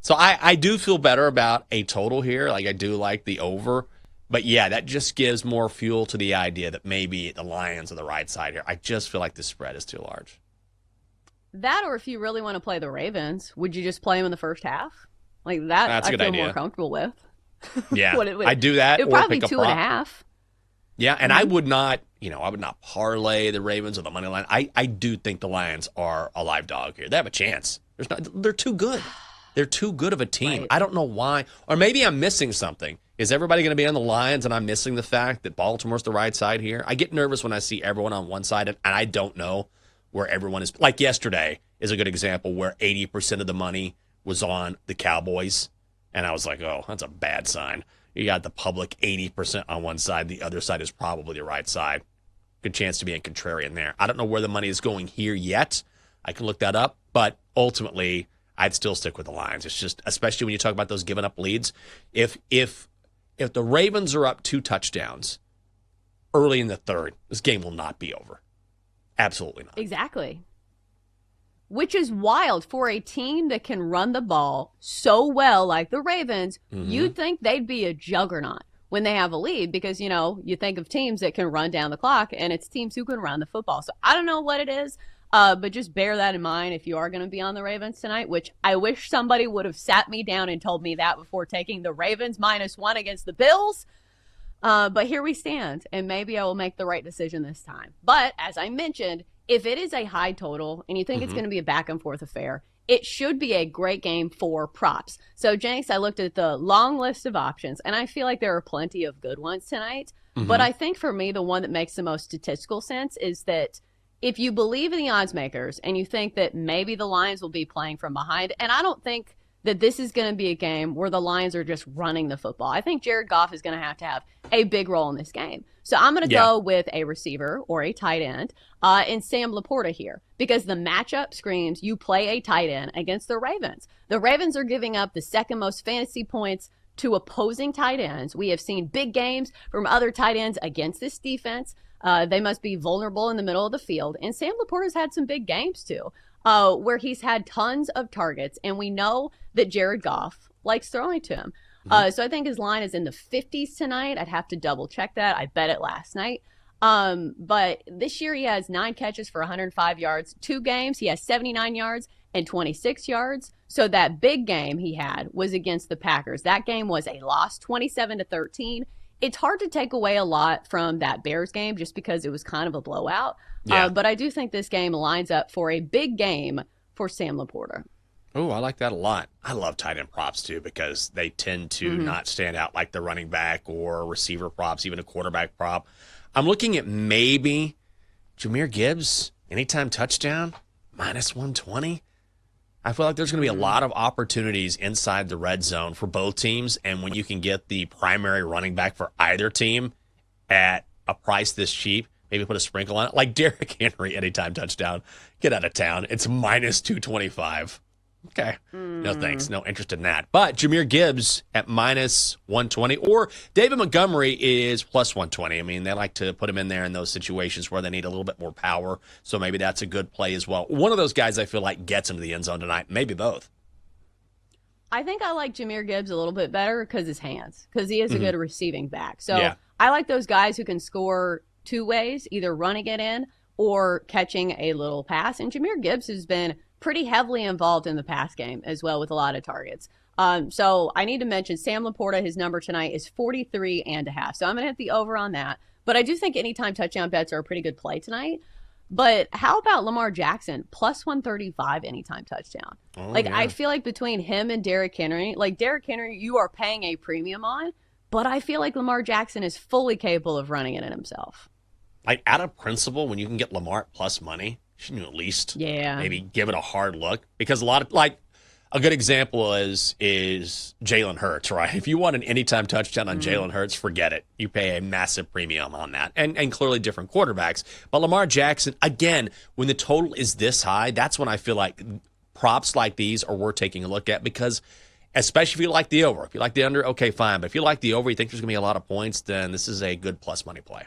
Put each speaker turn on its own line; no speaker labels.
So I do feel better about a total here. Like, I do like the over. But, yeah, that just gives more fuel to the idea that maybe the Lions are the right side here. I just feel like the spread is too large.
That, or if you really want to play the Ravens, would you just play them in the first half? Like that,
That's a good
I feel
idea.
more comfortable with.
Yeah, I do that.
It would
or
probably
pick
be
a prop.
2.5.
Yeah, and I would not, I would not parlay the Ravens or the money line. I do think the Lions are a live dog here. They have a chance. They're too good. They're too good of a team.
Right.
I don't know why. Or maybe I'm missing something. Is everybody going to be on the Lions and I'm missing the fact that Baltimore's the right side here? I get nervous when I see everyone on one side, and I don't know where everyone is. Like yesterday is a good example where 80% of the money was on the Cowboys, and I was like, oh, that's a bad sign. You got the public 80% on one side. The other side is probably the right side. Good chance to be in contrarian there. I don't know where the money is going here yet. I can look that up, but ultimately, I'd still stick with the Lions. It's just, especially when you talk about those giving up leads, if the Ravens are up 2 touchdowns early in the third, this game will not be over. Absolutely not.
Exactly. Which is wild for a team that can run the ball so well like the Ravens. You'd think they'd be a juggernaut when they have a lead because, you think of teams that can run down the clock, and it's teams who can run the football. So I don't know what it is. But just bear that in mind if you are going to be on the Ravens tonight, which I wish somebody would have sat me down and told me that before taking the Ravens -1 against the Bills. But here we stand, and maybe I will make the right decision this time. But as I mentioned, if it is a high total and you think it's going to be a back and forth affair, it should be a great game for props. So, Jenks, I looked at the long list of options, and I feel like there are plenty of good ones tonight. But I think for me, the one that makes the most statistical sense is that if you believe in the odds makers and you think that maybe the Lions will be playing from behind, and I don't think that this is going to be a game where the Lions are just running the football. I think Jared Goff is going to have a big role in this game. So I'm going to go with a receiver or a tight end and Sam LaPorta here because the matchup screams you play a tight end against the Ravens. The Ravens are giving up the second most fantasy points to opposing tight ends. We have seen big games from other tight ends against this defense. They must be vulnerable in the middle of the field. And Sam LaPorta's had some big games, too, where he's had tons of targets. And we know that Jared Goff likes throwing to him. So I think his line is in the 50s tonight. I'd have to double check that. I bet it last night. But this year he has 9 catches for 105 yards. 2 games, he has 79 yards and 26 yards. So that big game he had was against the Packers. That game was a loss, 27-13. It's hard to take away a lot from that Bears game just because it was kind of a blowout.
Yeah.
But I do think this game lines up for a big game for Sam LaPorta.
Oh, I like that a lot. I love tight end props, too, because they tend to not stand out like the running back or receiver props, even a quarterback prop. I'm looking at maybe Jahmyr Gibbs, anytime touchdown, -120. I feel like there's going to be a lot of opportunities inside the red zone for both teams, and when you can get the primary running back for either team at a price this cheap, maybe put a sprinkle on it, like Derrick Henry, anytime touchdown, get out of town. It's -225. Okay. No thanks. No interest in that. But Jahmyr Gibbs at -120, or David Montgomery is +120. I mean, they like to put him in there in those situations where they need a little bit more power. So maybe that's a good play as well. One of those guys I feel like gets into the end zone tonight. Maybe both.
I think I like Jahmyr Gibbs a little bit better because his hands, because he is a good receiving back. So I like those guys who can score 2 ways, either running it in or catching a little pass. And Jahmyr Gibbs has been pretty heavily involved in the pass game as well with a lot of targets. So I need to mention Sam LaPorta, his number tonight is 43.5. So I'm going to hit the over on that. But I do think anytime touchdown bets are a pretty good play tonight. But how about Lamar Jackson, +135 anytime touchdown? I feel like between him and Derrick Henry, Derrick Henry, you are paying a premium on. But I feel like Lamar Jackson is fully capable of running it in himself.
Out of principle, when you can get Lamar plus money, shouldn't you at least maybe give it a hard look? Because a lot of, a good example is Jalen Hurts, right? If you want an anytime touchdown on Jalen Hurts, forget it. You pay a massive premium on that. And clearly different quarterbacks. But Lamar Jackson, again, when the total is this high, that's when I feel like props like these are worth taking a look at, because especially if you like the over. If you like the under, okay, fine. But if you like the over, you think there's going to be a lot of points, then this is a good plus money play.